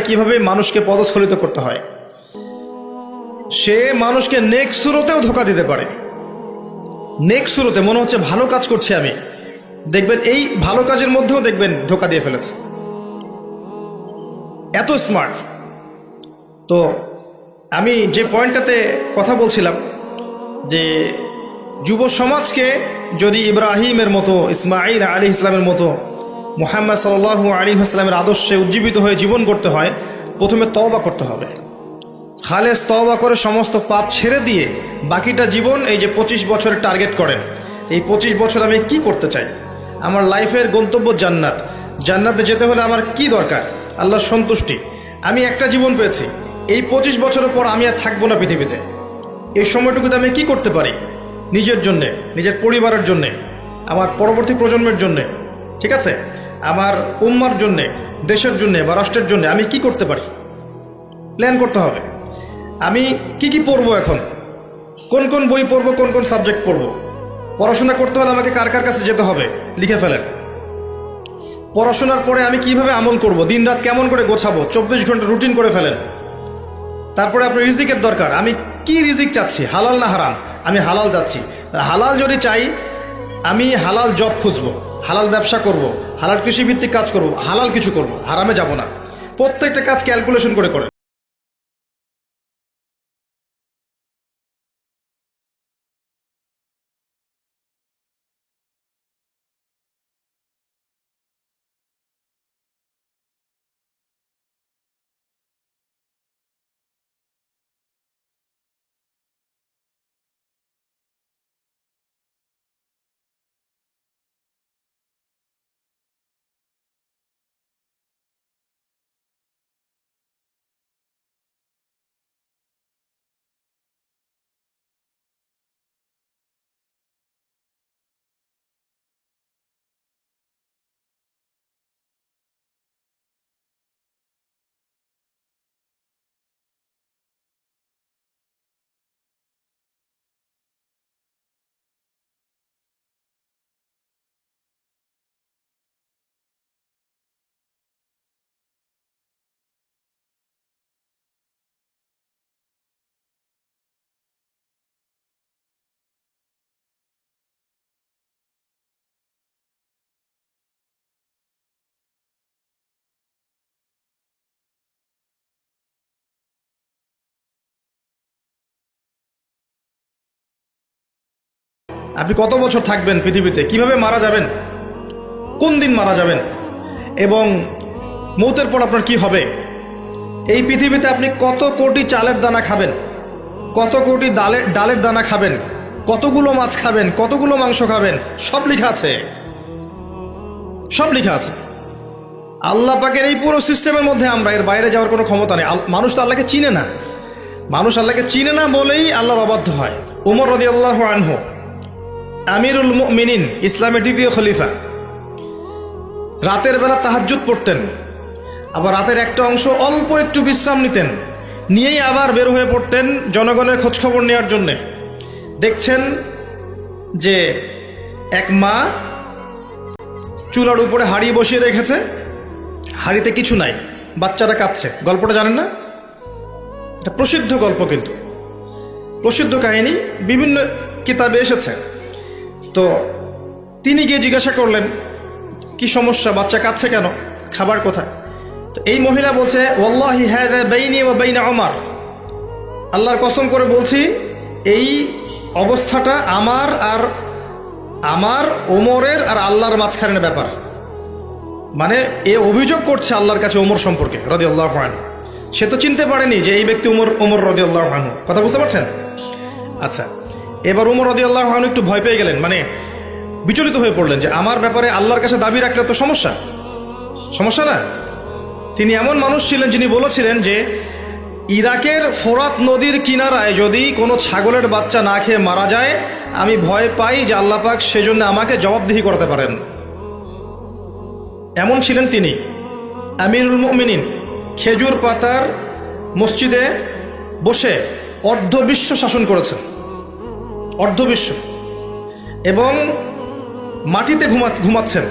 কিভাবে মানুষকে পদস্খলিত করতে হয়। সে মানুষকে নেক্সট সুরতেও ধোকা দিতে পারে। নেক্সট সুরতে মনে হচ্ছে ভালো কাজ করছি আমি, দেখবেন এই ভালো কাজের মধ্যেও দেখবেন ধোকা দিয়ে ফেলেছে, এত স্মার্ট। তো আমি যে পয়েন্টটাতে কথা বলছিলাম যে যুব সমাজকে যদি ইব্রাহিমের মতো, ইসমাঈল আলাইহিস সালামের মতো, মুহাম্মদ সাল্লাল্লাহু আলাইহি ওয়াসাল্লামের আদর্শে উজ্জীবিত হয়ে জীবন করতে হয়, প্রথমে তওবা করতে হবে। খালেস তওবা করে সমস্ত পাপ ছেড়ে দিয়ে বাকিটা জীবন এই যে 25 বছরের টার্গেট করেন, এই 25 বছর আমি কি করতে চাই, আমার লাইফের গন্তব্য জান্নাত, জান্নাতে যেতে হলে আমার কি দরকার, আল্লাহর সন্তুষ্টি। আমি একটা জীবন পেয়েছি, এই 25 বছরের পর আমি আর থাকবো না পৃথিবীতে, এই সময়টুকুতে আমি কি করতে পারি নিজের জন্যে, নিজের পরিবারের জন্যে, আমার পরবর্তী প্রজন্মের জন্যে, ঠিক আছে, আমার উম্মার জন্যে, দেশের জন্যে বা রাষ্ট্রের জন্যে আমি কি করতে পারি, প্ল্যান করতে হবে। আমি কি পড়বো, এখন কোন কোন বই পড়বো, কোন কোন সাবজেক্ট পড়বো, পড়াশোনা করতে হলে আমাকে কার কার কাছে যেতে হবে লিখে ফেলেন। পড়াশোনার পরে আমি কিভাবে আমল করব, দিন রাত কেমন করে গোছাবো, 24 ঘন্টা রুটিন করে ফেলেন। তারপরে আপনার রিজিকের দরকার, আমি কি রিজিক চাচ্ছি, হালাল না হারাম, আমি হালাল যাচ্ছি। হালাল যদি চাই আমি হালাল জব খুঁজবো, হালাল ব্যবসা করব, হালাল কৃষিভিত্তিক কাজ করব, হালাল কিছু করব, হারামে যাব না। প্রত্যেকটা কাজ ক্যালকুলেশন করে করে। আপনি কত বছর থাকবেন পৃথিবীতে, কিভাবে মারা যাবেন, কোন দিন মারা যাবেন, এবং মৌতের পর আপনার কি হবে, এই পৃথিবীতে আপনি কত কোটি চালের দানা খাবেন, কত কোটি ডালের দানা খাবেন, কতগুলো মাছ খাবেন, কতগুলো মাংস খাবেন, সব লেখা আছে, সব লেখা আছে। আল্লাহ পাকের এই পুরো সিস্টেমের মধ্যে আমরা, এর বাইরে যাওয়ার কোনো ক্ষমতা নেই। মানুষ তো আল্লাহকে চিনে না, মানুষ আল্লাহকে চিনে না বলেই আল্লাহর অবাধ্য হয়। ওমর রাদিয়াল্লাহু আনহু আমিরুল মুমিনিন, ইসলামের দ্বিতীয় খলিফা, রাতের বেলা তাহাজ্জুদ পড়তেন, আবার রাতের একটা অংশ অল্প একটু বিশ্রাম নিতেন, নিয়েই আবার বের হয়ে পড়তেন জনগণের খোঁজখবর নেওয়ার জন্যে। দেখছেন যে এক মা চুলার উপরে হাঁড়ি বসিয়ে রেখেছে, হাঁড়িতে কিছু নাই, বাচ্চাটা কাঁদছে। গল্পটা জানেন না? এটা প্রসিদ্ধ গল্প, কিন্তু প্রসিদ্ধ কাহিনী, বিভিন্ন কিতাবে এসেছে। তো তিনি গিয়ে জিজ্ঞাসা করলেন, কি সমস্যা, বাচ্চা কাঁদছে কেন, খাবার কোথায়? তো এই মহিলা বলছে, ওয়াল্লাহি হাযা বাইনি ওয়া বাইনা ওমর, আল্লাহর কসম করে বলছি এই অবস্থাটা আমার ওমরের আর আল্লাহর মাঝখানের ব্যাপার। মানে এ অভিযোগ করছে আল্লাহর কাছে ওমর সম্পর্কে রাদিয়াল্লাহু আনহু। সে তো চিনতে পারেনি যে এই ব্যক্তি ওমর রাদিয়াল্লাহু আনহু। কথা বুঝতে পারছেন? আচ্ছা, এবার ওমর রাদিয়াল্লাহু আনহু একটু ভয় পেয়ে গেলেন, মানে বিচলিত হয়ে পড়লেন যে আমার ব্যাপারে আল্লাহর কাছে দাবি রাখলে তো সমস্যা না। তিনি এমন মানুষ ছিলেন যিনি বলেছিলেন যে ইরাকের ফোরাত নদীর কিনারায় যদি কোনো ছাগলের বাচ্চা না খেয়ে মারা যায়, আমি ভয় পাই যে আল্লাহ পাক সেজন্য আমাকে জবাবদিহি করতে পারেন। এমন ছিলেন তিনি, আমিরুল মুমিনিন। খেজুর পাতার মসজিদে বসে অর্ধবিশ্ব শাসন করেছেন, অর্ধবিশ্ব, এবং মাটিতে ঘুমাচ্ছেন।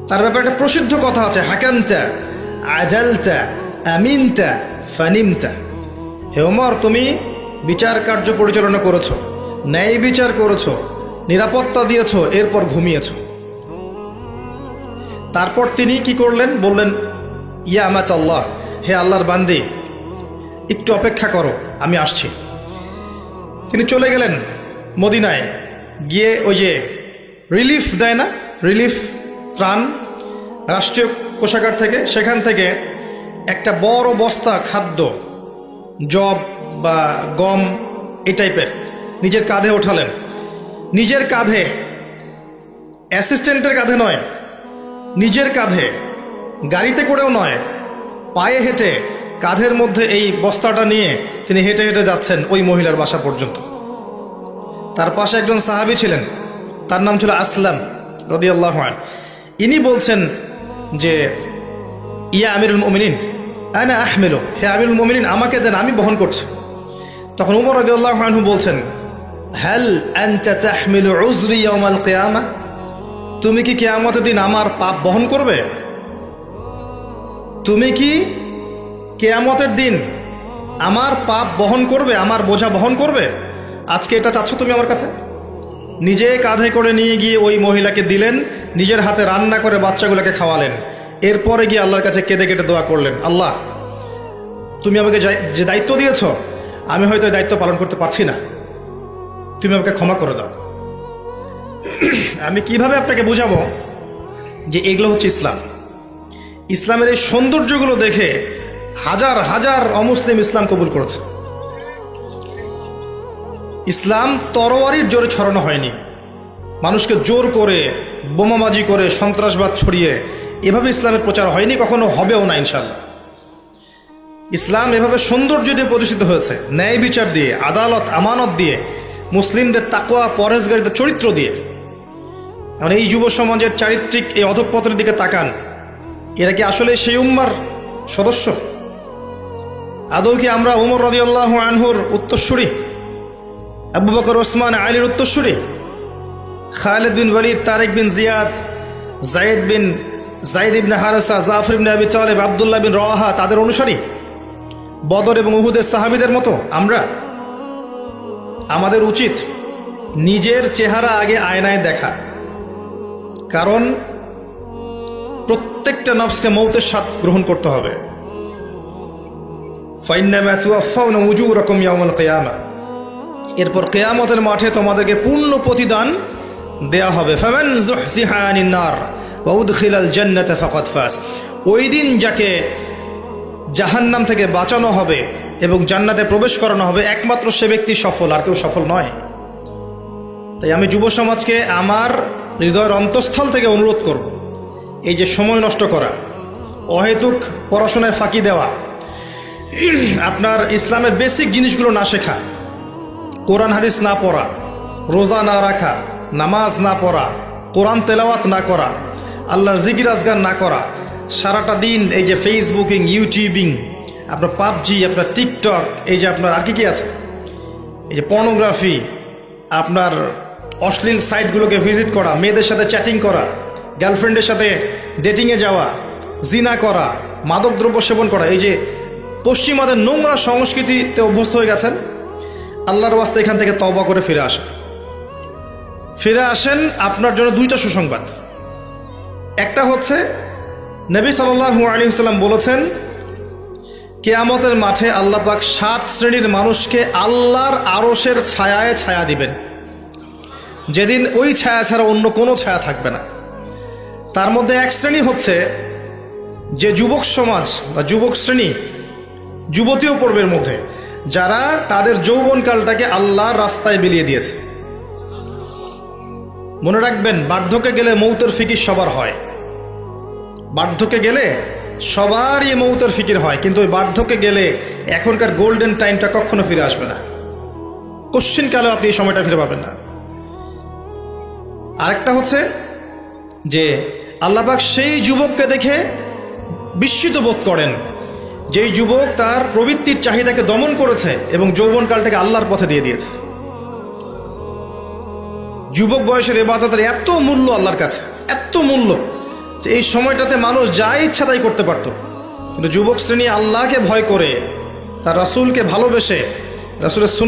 তার ব্যাপারে একটা প্রসিদ্ধ কথা আছে, হাকামতা আদালতা আমিনতা ফানিমতা, হে ওমর তুমি বিচার কার্য পরিচালনা করেছো, ন্যায় বিচার করেছো, নিরাপত্তা দিয়েছো, এরপর ঘুমিয়েছো। তারপর তিনি কি করলেন? বললেন, ইয়া আমাত আল্লাহ, হে আল্লাহর বান্দি, একটু অপেক্ষা করো, আমি আসছি। তিনি চলে গেলেন মদিনায়, গিয়ে ওই যে রিলিফ দেয় না, রিলিফ ত্রাণ রাষ্ট্রীয় কোষাগার থেকে, সেখান থেকে একটা বড় বস্তা খাদ্য, জব বা গম এই টাইপের নিজের কাঁধে ওঠালেন। নিজের কাঁধে, অ্যাসিস্ট্যান্টের কাঁধে নয়, নিজের কাঁধে, গাড়িতে করেও নয়, পায়ে হেঁটে কাঁধের মধ্যে এই বস্তাটা নিয়ে তিনি হেঁটে হেঁটে যাচ্ছেন ওই মহিলার বাসা পর্যন্ত। তার পাশে একজন সাহাবী ছিলেন, তার নাম ছিল আসলাম রাদিয়াল্লাহু আনহু। ইনি বলছেন যে, ইয়া আমিরুল মুমিনিন আনা আহমিলু, হে আমিরুল মুমিনিন আমাকে দেন, আমি বহন করছি। তখন উমর রাদিয়াল্লাহু আনহু বলছেন, হাল আনতা তাহমিলু উযরি ইয়াউমাল কিয়ামা, তুমি কি কিয়ামতের দিন আমার পাপ বহন করবে? তুমি কি কিয়ামতের দিন আমার পাপ বহন করবে, আমার বোঝা বহন করবে? আজকে এটা চাচ্ছ তুমি আমার কাছে? নিজে কাঁধে করে নিয়ে গিয়ে ওই মহিলাকে দিলেন, নিজের হাতে রান্না করে বাচ্চাগুলোকে খাওয়ালেন, এরপরে গিয়ে আল্লাহর কাছে কেঁদে কেটে দোয়া করলেন, আল্লাহ তুমি আমাকে যে দায়িত্ব দিয়েছ, আমি হয়তো এই দায়িত্ব পালন করতে পারছি না, তুমি আমাকে ক্ষমা করে দাও। আমি কিভাবে আপনাকে বুঝাবো যে এগুলো হচ্ছে ইসলাম? ইসলামের এই সৌন্দর্যগুলো দেখে হাজার হাজার অমুসলিম ইসলাম কবুল করেছে। ইসলাম তরোয়ারির জোরে ছড়ানো হয়নি, মানুষকে জোর করে, বোমাবাজি করে, সন্ত্রাসবাদ ছড়িয়ে এভাবে ইসলামের প্রচার হয়নি, কখনো হবেও না ইনশাল্লাহ। ইসলাম এভাবে সৌন্দর্য দিয়ে প্রতিষ্ঠিত হয়েছে, ন্যায় বিচার দিয়ে, আদালত আমানত দিয়ে, মুসলিমদের তাকওয়া পরহেজগারিতার চরিত্র দিয়ে। এখন এই যুব সমাজের চারিত্রিক এই অধঃপতনের দিকে তাকান, এরা কি আসলে সেই উম্মার সদস্য? আদৌ কি আমরা উমর রাদিয়াল্লাহু আনহুর উত্তরসূরি, আবু বকর ওসমান আলীর উত্তরসূরি, খালিদ বিন ওয়ালিদ, তারেক বিন জিয়াদ, জায়েদ ইবনে হারেসা, জাফর ইবনে আবি তালেব, আব্দুল্লাহ বিন রওয়াহা তাদের অনুসারী, বদর এবং উহুদের সাহাবীদের মতো আমরা? আমাদের উচিত নিজের চেহারা আগে আয়নায় দেখা, কারণ প্রত্যেকটা নফসকে মৌতের স্বাদ গ্রহণ করতে হবে। ফাইন্নামা তুওয়াফাউনা উজুরাকুম ইয়াউমাল কিয়ামা, এরপর কিয়ামতের মাঠে তোমাদেরকে পূর্ণ প্রতিদান দেয়া হবে। ফামান যুহজিহা আনিন নার ওয়া উদখিলাল জান্নাতা ফাকাদ ফাজ, ওই দিন যাকে জাহান্নাম থেকে বাঁচানো হবে এবং জান্নাতে প্রবেশ করানো হবে, একমাত্র সে ব্যক্তি সফল, আর কেউ সফল নয়। তাই আমি যুব সমাজকে আমার হৃদয়ের অন্তঃস্থল থেকে অনুরোধ করব, এই যে সময় নষ্ট করা, অহেতুক পড়াশোনায় ফাঁকি দেওয়া, আপনার ইসলামের বেসিক জিনিসগুলো না শেখা, কোরআন হাদিস না পড়া, রোজা না রাখা, নামাজ না পড়া, কোরআন তেলাওয়াত না করা, আল্লাহর জিকির আজগার না করা, সারাটা দিন এই যে ফেসবুকিং, ইউটিউবিং, আপনার পাবজি, আপনার টিকটক, এই যে আপনার আর কি আছে, এই যে পর্নোগ্রাফি, আপনার অশ্লীল সাইটগুলোকে ভিজিট করা, মেয়েদের সাথে চ্যাটিং করা, গার্লফ্রেন্ডের সাথে ডেটিংয়ে যাওয়া, জিনা করা, মাদকদ্রব্য সেবন করা, এই যে পশ্চিমাদের নোংরা সংস্কৃতিতে অভ্যস্ত হয়ে গেছেন, আল্লাহর ওয়াস্তে এখান থেকে তওবা করে ফিরে আসেন। আপনার জন্য দুইটা সুসংবাদ। একটা হচ্ছে, নবী সাল্লাল্লাহু আলাইহি ওয়াসাল্লাম বলেছেন, কিয়ামতের মাঠে আল্লাহ পাক 7 শ্রেণীর মানুষকে আল্লাহর আরশের ছায়ায় ছায়া দিবেন, যেদিন ওই ছায়া ছাড়া অন্য কোনো ছায়া থাকবে না। তার মধ্যে এক শ্রেণী হচ্ছে যে যুবক সমাজ বা যুবক শ্রেণী, যুবতীয় পর্বের মধ্যে, যারা তাদের যৌবনকালটাকে আল্লাহর রাস্তায় বিলিয়ে দিয়েছে। মনে রাখবেন, বার্ধক্যে গেলে মৌতের ফিকির সবার হয়, বার্ধক্যে গেলে সবারই মৌতের ফিকির হয়, কিন্তু ওই বার্ধক্যে গেলে এখনকার গোল্ডেন টাইমটা কখনো ফিরে আসবে না, কোশ্চিন কালেও আপনি এই সময়টা ফিরে পাবেন না। আরেকটা হচ্ছে যে আল্লাহ পাক সেই যুবককে দেখে বিস্মিত বোধ করেন, যেই যুবক তার প্রবৃত্তির চাহিদাকে দমন করেছে এবং যৌবনকালটাকে আল্লাহর পথে দিয়ে দিয়েছে। যুবক বয়সের ইবাদতের এত মূল্য আল্লাহর কাছে, এত মূল্য যে এই সময়টাতে মানুষ যা ইচ্ছা তাই করতে পারত, কিন্তু যুবক শ্রেণী আল্লাহকে ভয় করে, তার রাসূলকে ভালোবেসে, রাসূলের সুন্নাহ